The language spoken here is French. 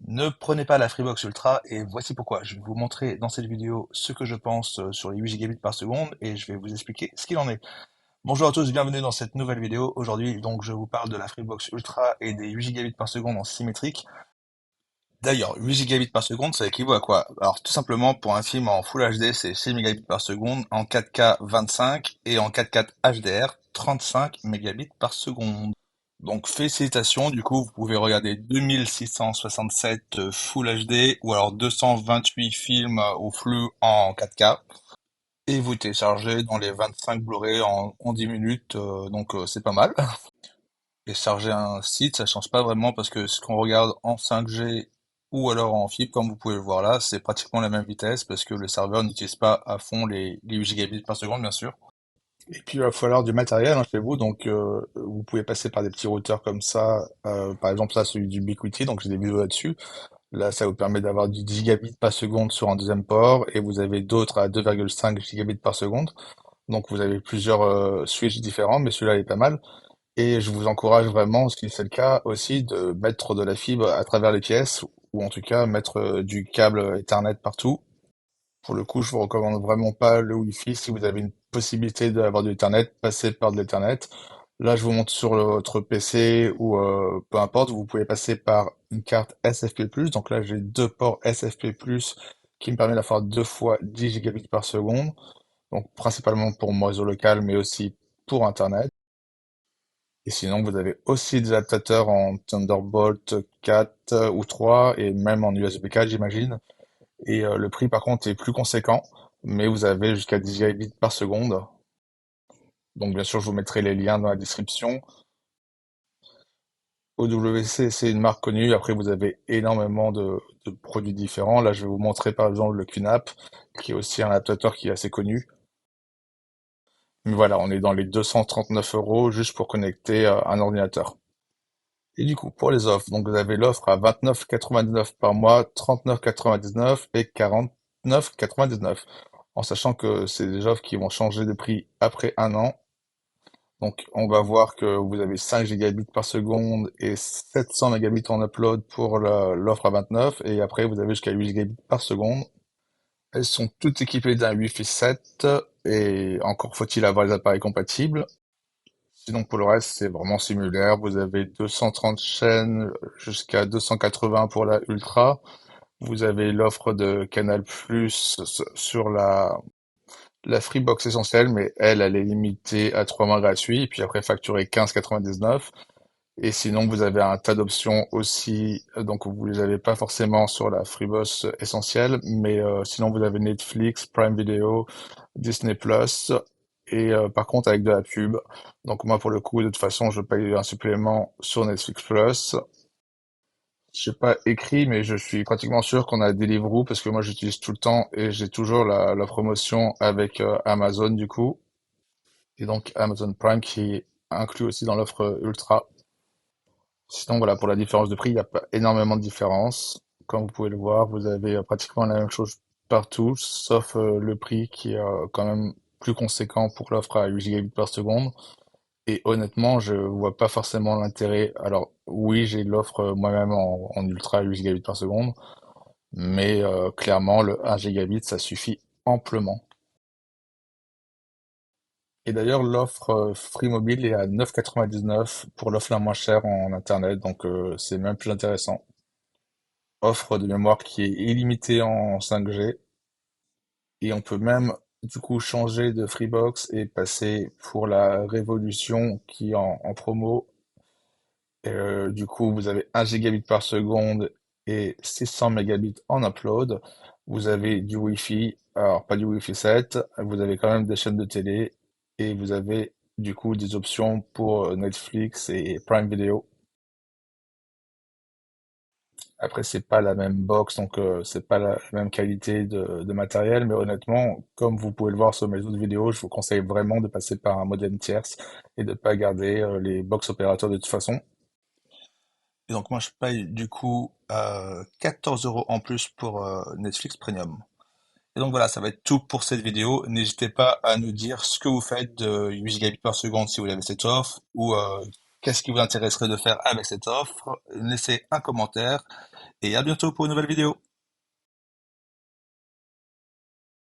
Ne prenez pas la Freebox Ultra et voici pourquoi. Je vais vous montrer dans cette vidéo ce que je pense sur les 8 gigabits par seconde et je vais vous expliquer ce qu'il en est. Bonjour à tous, bienvenue dans cette nouvelle vidéo. Aujourd'hui, donc, je vous parle de la Freebox Ultra et des 8 gigabits par seconde en symétrique. D'ailleurs, 8 gigabits par seconde, ça équivaut à quoi? Alors, tout simplement, pour un film en Full HD, c'est 6 mégabits par seconde, en 4K 25 et en 4K HDR 35 mégabits par seconde. Donc félicitations, du coup vous pouvez regarder 2667 Full HD ou alors 228 films au flux en 4K et vous téléchargez dans les 25 Blu-ray en 10 minutes, donc c'est pas mal. Et charger un site, ça change pas vraiment parce que ce qu'on regarde en 5G ou alors en fibre, comme vous pouvez le voir là, c'est pratiquement la même vitesse parce que le serveur n'utilise pas à fond les 8 gigabits par seconde bien sûr. Et puis, il va falloir du matériel hein, chez vous, donc vous pouvez passer par des petits routeurs comme ça. Par exemple, ça, celui d'Ubiquiti, donc j'ai des vidéos là-dessus. Là, ça vous permet d'avoir du 10 gigabits par seconde sur un deuxième port, et vous avez d'autres à 2,5 gigabits par seconde. Donc, vous avez plusieurs switches différents, mais celui-là est pas mal. Et je vous encourage vraiment, si c'est le cas, aussi de mettre de la fibre à travers les pièces, ou en tout cas mettre du câble Ethernet partout. Pour le coup, je vous recommande vraiment pas le Wi-Fi. Si vous avez une possibilité d'avoir de l'Ethernet, passez par de l'Ethernet. Là, je vous montre sur votre PC ou peu importe, vous pouvez passer par une carte SFP+. Donc là, j'ai deux ports SFP+, qui me permet d'avoir deux fois 10 gigabits par seconde. Donc principalement pour mon réseau local, mais aussi pour Internet. Et sinon, vous avez aussi des adaptateurs en Thunderbolt 4 ou 3 et même en USB 4, j'imagine. Et le prix, par contre, est plus conséquent, mais vous avez jusqu'à 10 gigabits par seconde. Donc, bien sûr, je vous mettrai les liens dans la description. OWC, c'est une marque connue. Après, vous avez énormément de produits différents. Là, je vais vous montrer, par exemple, le QNAP, qui est aussi un adaptateur qui est assez connu. Mais voilà, on est dans les 239 euros juste pour connecter un ordinateur. Et du coup, pour les offres, donc vous avez l'offre à 29,99 par mois, 39,99 et 49,99. En sachant que c'est des offres qui vont changer de prix après un an. Donc, on va voir que vous avez 5 gigabits par seconde et 700 mégabits en upload pour l'offre à 29. Et après, vous avez jusqu'à 8 gigabits par seconde. Elles sont toutes équipées d'un Wi-Fi 7 et encore faut-il avoir les appareils compatibles. Sinon, pour le reste, c'est vraiment similaire. Vous avez 230 chaînes jusqu'à 280 pour la Ultra. Vous avez l'offre de Canal Plus sur la Freebox essentielle, mais elle est limitée à 3 mois gratuits, et puis après facturée 15,99. Et sinon, vous avez un tas d'options aussi, donc vous les avez pas forcément sur la Freebox essentielle, mais sinon vous avez Netflix, Prime Video, Disney Plus, et par contre avec de la pub. Donc moi pour le coup, de toute façon, je paye un supplément sur Netflix Plus. Je sais pas écrit, mais je suis pratiquement sûr qu'on a Deliveroo parce que moi j'utilise tout le temps et j'ai toujours la promotion avec Amazon du coup. Et donc Amazon Prime qui est inclus aussi dans l'offre Ultra. Sinon, voilà, pour la différence de prix, il n'y a pas énormément de différence. Comme vous pouvez le voir, vous avez pratiquement la même chose partout, sauf le prix qui est quand même plus conséquent pour l'offre à 8 gigabits par seconde. Et honnêtement, je vois pas forcément l'intérêt. Alors, oui, j'ai l'offre moi-même en ultra à 8 gigabits par seconde, mais clairement, le 1 gigabit, ça suffit amplement. Et d'ailleurs, l'offre Free Mobile est à 9,99 pour l'offre la moins chère en Internet, donc c'est même plus intéressant. Offre de mémoire qui est illimitée en 5G et on peut même du coup changer de Freebox et passer pour la Révolution qui est en promo. Du coup, vous avez 1 gigabit par seconde et 600 mégabits en upload. Vous avez du Wi-Fi, alors pas du Wi-Fi 7, vous avez quand même des chaînes de télé et vous avez du coup des options pour Netflix et Prime Video. Après, c'est pas la même box, donc c'est pas la même qualité de matériel, mais honnêtement, comme vous pouvez le voir sur mes autres vidéos, je vous conseille vraiment de passer par un modem tierce et de pas garder les box opérateurs de toute façon. Et donc moi, je paye du coup 14 euros en plus pour Netflix Premium. Et donc voilà, ça va être tout pour cette vidéo. N'hésitez pas à nous dire ce que vous faites de 8 gigabits par seconde si vous avez cette offre ou qu'est-ce qui vous intéresserait de faire avec cette offre. Laissez un commentaire. et à bientôt pour une nouvelle vidéo.